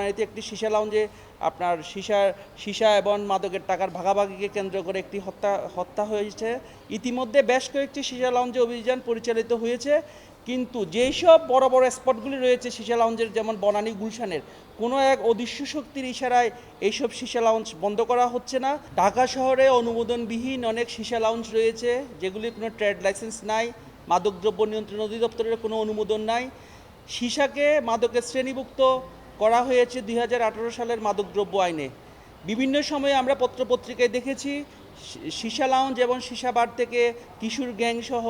বনানীতে একটি সীসা লাউঞ্জে আপনার সীসা এবং মাদকের টাকার ভাগাভাগিকে কেন্দ্র করে একটি হত্যা হয়েছে। ইতিমধ্যে বেশ কয়েকটি সীসা লাউঞ্জে অভিযান পরিচালিত হয়েছে, কিন্তু যেই সব বড় বড় স্পটগুলি রয়েছে সীসা লাউঞ্জের, যেমন বনানী গুলশানের, কোনো এক অদৃশ্য শক্তির ইশারায় এইসব সীসা লাউঞ্জ বন্ধ করা হচ্ছে না। ঢাকা শহরে অনুমোদনবিহীন অনেক সীসা লাউঞ্জ রয়েছে, যেগুলির কোনো ট্রেড লাইসেন্স নাই, মাদকদ্রব্য নিয়ন্ত্রণ অধিদপ্তরের কোনো অনুমোদন নাই। সীসাকে মাদকের শ্রেণীভুক্ত করা হয়েছে 2018 সালের মাদকদ্রব্য আইনে। বিভিন্ন সময়ে আমরা পত্রপত্রিকায় দেখেছি সীসা লাউঞ্জ এবং সীসা বার থেকে কিশোর গ্যাং সহ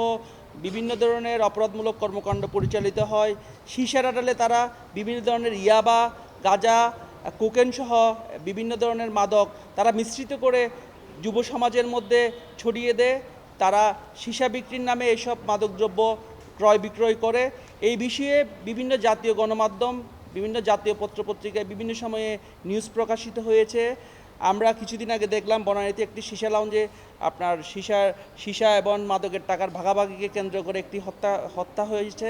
বিভিন্ন ধরনের অপরাধমূলক কর্মকাণ্ড পরিচালিত হয়। সীসার আড়ালে তারা বিভিন্ন ধরনের ইয়াবা, গাঁজা, কোকেন সহ বিভিন্ন ধরনের মাদক তারা মিশ্রিত করে যুব সমাজের মধ্যে ছড়িয়ে দেয়। তারা সীসা বিক্রির নামে এসব মাদকদ্রব্য ক্রয় বিক্রয় করে। এই বিষয়ে বিভিন্ন জাতীয় গণমাধ্যম, বিভিন্ন জাতীয় পত্রপত্রিকায় বিভিন্ন সময়ে নিউজ প্রকাশিত হয়েছে। আমরা কিছুদিন আগে দেখলাম বনানীতে একটি সীসা লাউঞ্জে আপনার সীসা এবং মাদকের টাকার ভাগাভাগিকে কেন্দ্র করে একটি হত্যা হয়েছে।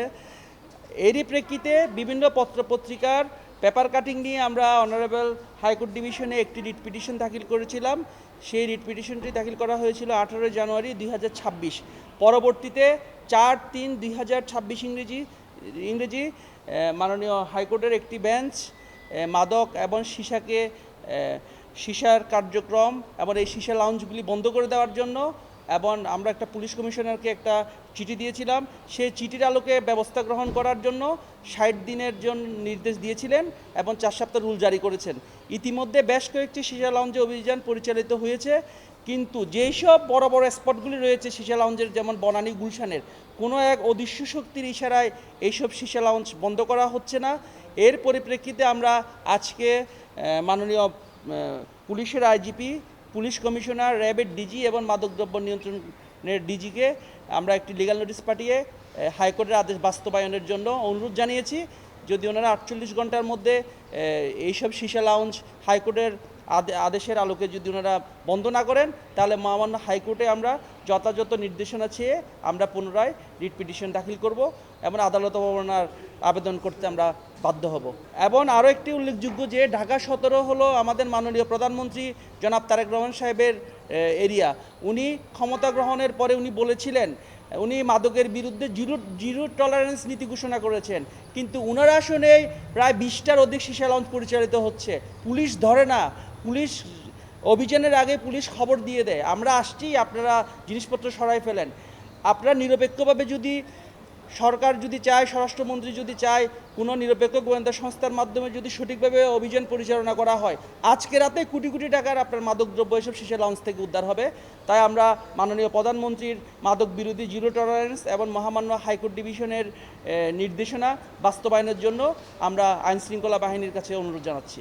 এরই প্রেক্ষিতে বিভিন্ন পত্রপত্রিকার পেপার কাটিং নিয়ে আমরা অনারেবল হাইকোর্ট ডিভিশনে একটি রিট পিটিশন দাখিল করেছিলাম। সেই রিট পিটিশনটি দাখিল করা হয়েছিল 18 জানুয়ারি 2026। পরবর্তীতে 4/3/2026 ইংরেজি মাননীয় হাইকোর্টের একটি বেঞ্চ মাদক এবং সীসার কার্যক্রম এবং এই সীসা লাউঞ্জগুলি বন্ধ করে দেওয়ার জন্য, এবং আমরা একটা পুলিশ কমিশনারকে একটা চিঠি দিয়েছিলাম, সেই চিঠির আলোকে ব্যবস্থা গ্রহণ করার জন্য 60 দিনের জন্য নির্দেশ দিয়েছিলেন এবং 4 সপ্তাহ রুল জারি করেছেন। ইতিমধ্যে বেশ কয়েকটি সীসা লাউঞ্জে অভিযান পরিচালিত হয়েছে, কিন্তু যেই সব বড় বড় স্পটগুলি রয়েছে সীসা লাউঞ্জের, যেমন বনানী গুলশানের, কোনো এক অদৃশ্য শক্তির ইশারায় এইসব সীসা লাউঞ্জ বন্ধ করা হচ্ছে না। এর পরিপ্রেক্ষিতে আমরা আজকে মাননীয় পুলিশের আইজিপি, পুলিশ কমিশনার, র্যাবের ডিজি এবং মাদকদ্রব্য নিয়ন্ত্রণের ডিজিকে আমরা একটি লিগ্যাল নোটিশ পাঠিয়ে হাইকোর্টের আদেশ বাস্তবায়নের জন্য অনুরোধ জানিয়েছি। যদি ওনারা 48 ঘন্টার মধ্যে এইসব সীসা লাউঞ্জ হাইকোর্টের আদেশের আলোকে যদি ওনারা বন্ধ না করেন, তাহলে মহামান্য হাইকোর্টে আমরা যথাযথ নির্দেশনা চেয়ে আমরা পুনরায় রিট পিটিশন দাখিল করব এবং আদালত অবমাননার আবেদন করতে আমরা বাধ্য হব। এবং আরও একটি উল্লেখযোগ্য যে ঢাকা 17 হলো আমাদের মাননীয় প্রধানমন্ত্রী জনাব তারেক রহমান সাহেবের এরিয়া। উনি ক্ষমতা গ্রহণের পরে উনি বলেছিলেন উনি মাদকের বিরুদ্ধে জিরো টলারেন্স নীতি ঘোষণা করেছেন, কিন্তু উনার আসনেই প্রায় 20টার অধিক সীসা লাউঞ্জ পরিচালিত হচ্ছে। পুলিশ ধরে না, পুলিশ অভিযানের আগে পুলিশ খবর দিয়ে দেয় আমরা আসছি, আপনারা জিনিসপত্র সরাই ফেলেন। আপনারা নিরপেক্ষভাবে যদি সরকার যদি চায়, স্বরাষ্ট্রমন্ত্রী যদি চায়, কোনো নিরপেক্ষ গোয়েন্দা সংস্থার মাধ্যমে যদি সঠিকভাবে অভিযান পরিচালনা করা হয়, আজকে রাতে কোটি কোটি টাকার আপনার মাদকদ্রব্য এসব সীসা লাউঞ্জ থেকে উদ্ধার হবে। তাই আমরা মাননীয় প্রধানমন্ত্রীর মাদক বিরোধী জিরো টলারেন্স এবং মহামান্য হাইকোর্ট ডিভিশনের নির্দেশনা বাস্তবায়নের জন্য আমরা আইনশৃঙ্খলা বাহিনীর কাছে অনুরোধ জানাচ্ছি।